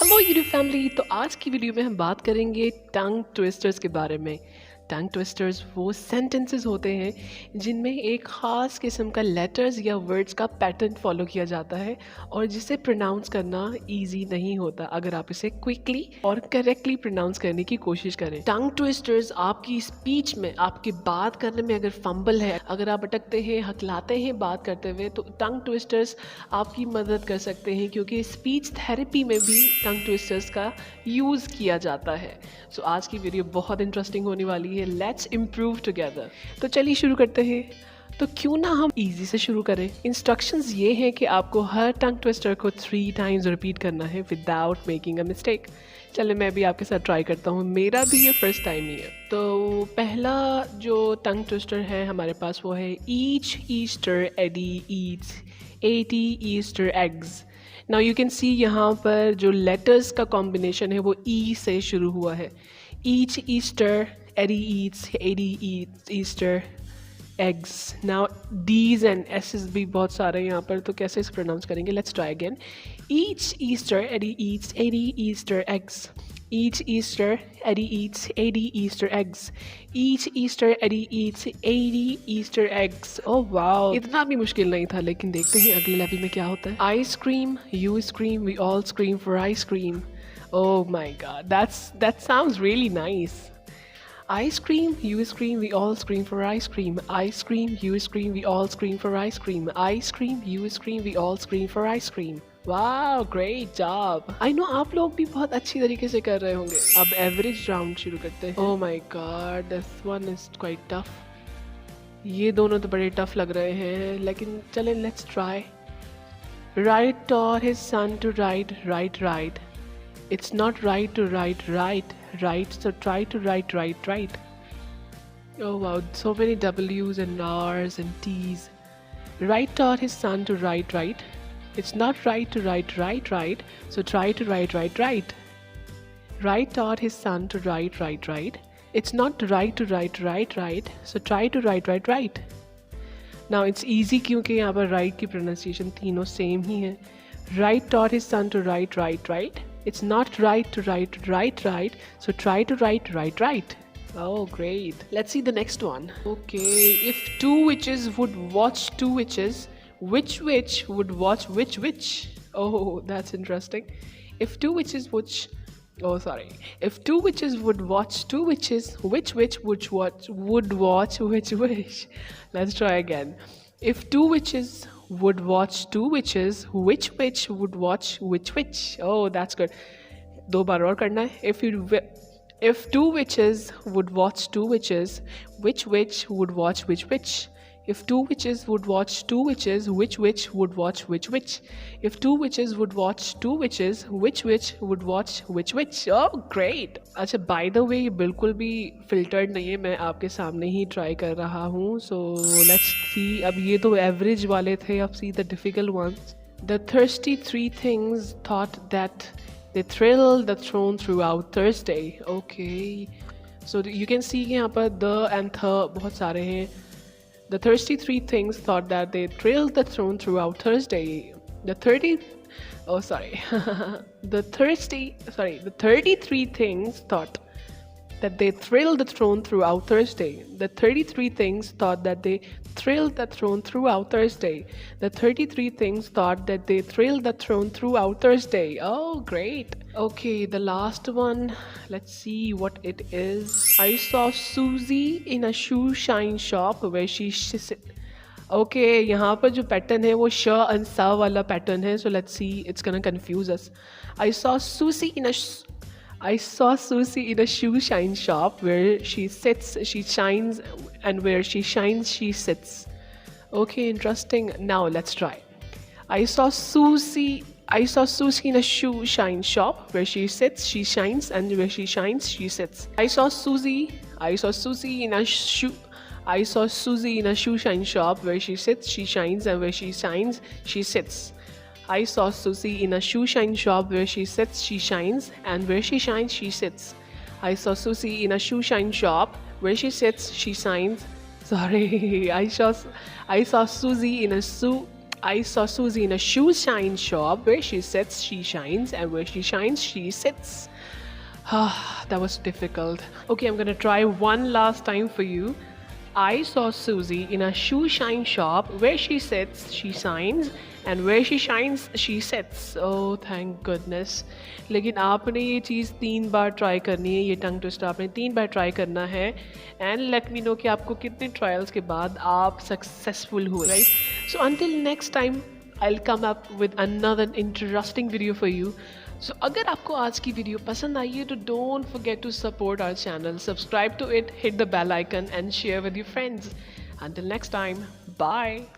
Hello YouTube family. तो आज की वीडियो में हम बात करेंगे टंग ट्विस्टर्स के बारे में। टंग ट्विस्टर्स वो सेंटेंसेस होते हैं जिनमें एक ख़ास किस्म का लेटर्स या वर्ड्स का पैटर्न फॉलो किया जाता है और जिसे प्रोनाउंस करना इजी नहीं होता अगर आप इसे क्विकली और करेक्टली प्रोनाउंस करने की कोशिश करें। टंग ट्विस्टर्स आपकी स्पीच में, आपकी बात करने में अगर फंबल है, अगर आप अटकते हैं, हकलाते हैं बात करते हुए, तो टंग ट्विस्टर्स आपकी मदद कर सकते हैं क्योंकि स्पीच थेरेपी में भी टंग ट्विस्टर्स का यूज़ किया जाता है। सो आज की वीडियो बहुत इंटरेस्टिंग होने वाली है। Let's improve together. तो चलिए शुरू करते हैं। तो क्यों ना हम इजी से शुरू करें। इंस्ट्रक्शंस ये हैं कि आपको हर टंग ट्विस्टर को 3 टाइम्स रिपीट करना है विदाउट मेकिंग अ मिस्टेक। चलिए मैं भी आपके साथ ट्राई करता हूँ, मेरा भी ये फर्स्ट टाइम ही है। तो पहला जो टंग ट्विस्टर है हमारे पास वो है each Easter Eddie eats 80 Easter eggs. Now you can see यहाँ पर जो लेटर्स का कॉम्बिनेशन है वो ई से शुरू हुआ है। Each Easter Eddie eats 80 Easter eggs. Now D's and S's भी बहुत सारे हैं यहाँ पर, तो कैसे इसे प्रोनाउंस करेंगे। Let's try again. Each Easter Eddie eats 80 Easter eggs. Each Easter, Eddie eats 80 Easter eggs. Each Easter, Eddie eats 80 Easter eggs. Oh wow! इतना भी मुश्किल नहीं था, लेकिन देखते हैं अगले लेवल में क्या होता है। Ice cream, you scream, we all scream for ice cream. Oh my God, that sounds really nice. Ice cream, you scream, we all scream for ice cream. Ice cream, you scream, we all scream for ice cream. Ice cream, you scream, we all scream for ice cream. वाह, great job. I know आप लोग भी बहुत अच्छी तरीके से कर रहे होंगे। अब एवरेज राउंड शुरू करते हैं। Oh my God, this one is quite tough. ये दोनों तो बड़े टफ लग रहे हैं, लेकिन चलें let's try. Right taught his son to write, write, write. It's not right to write, write, write. So try to write, write, write. Oh wow, so many W's and R's and T's. Right taught his son to write, write. It's not right to write, write, write. So try to write, write, write. Right taught his son to write, write, write. It's not right to write, write, write. So try to write, write, write. Now it's easy क्योंकि यहाँ पर right की pronunciation तीनों same ही है। Right taught his son to write, write, write. It's not right to write, write, write. So try to write, write, write. Oh, great. Let's see the next one. Okay, if two witches would watch two witches, which witch would watch which witch? Oh, that's interesting. If two witches would If two witches would watch two witches, which witch would watch which witch? Let's try again. If two witches would watch two witches, which witch would watch which witch? Oh, that's good. दो बार और करना है। If two witches would watch two witches, which witch would watch which witch? If two witches would watch two witches, which witch would watch which witch? If two witches would watch two witches, which witch would watch which witch? Oh, great! अच्छा, by the way, ये बिल्कुल भी filtered नहीं है, मैं आपके सामने ही try कर रहा हूँ। So let's see. अब ये तो average वाले थे, अब see the difficult ones. The thirsty three things thought that they thrilled the throne throughout Thursday. Okay. So you can see यहाँ पर the and the बहुत सारे हैं। The thirsty three things thought that they thrilled the throne throughout Thursday. The 33 things thought that they thrilled the throne throughout Thursday. The 33 things thought that they thrilled the throne throughout Thursday. The 33 things thought that they thrilled the throne throughout Thursday. Oh, great. Okay, the last one. Let's see what it is. I saw Susie in a shoe shine shop where she Okay, यहाँ पर जो pattern है वो श and सा वाला pattern है. So let's see, it's gonna confuse us. I saw Susie in a shoe shine shop where she sits, she shines, and where she shines, she sits. Okay, interesting. Now let's try. I saw Susie in a shoe shine shop where she sits, she shines, and where she shines, she sits. I saw Susie in a shoe shine shop where she sits, she shines, and where she shines, she sits. I saw Susie in a shoe shine shop where she sits, she shines, and where she shines, she sits. I saw Susie in a shoe shine shop where she sits, she shines. I saw Susie in a shoe I saw Susie in a shoe shine shop. Where she sits, she shines, and where she shines, she sits. Ah, that was difficult. Okay, I'm gonna try one last time for you. I saw Susie in a shoe shine shop. Where she sits, she shines, and where she shines, she sits. Oh, thank goodness. लेकिन आपने ये चीज़ 3 बार try करनी है, ये टंग twist आपने 3 बार try करना है and let me know कि आपको कितने ट्रायल्स के बाद आप सक्सेसफुल हुए, right? So until next time I'll come up with another interesting video for you. So अगर आपको आज की वीडियो पसंद आई है तो don't forget to support our channel, subscribe to it, hit the bell icon and share with your friends. Until next time, bye.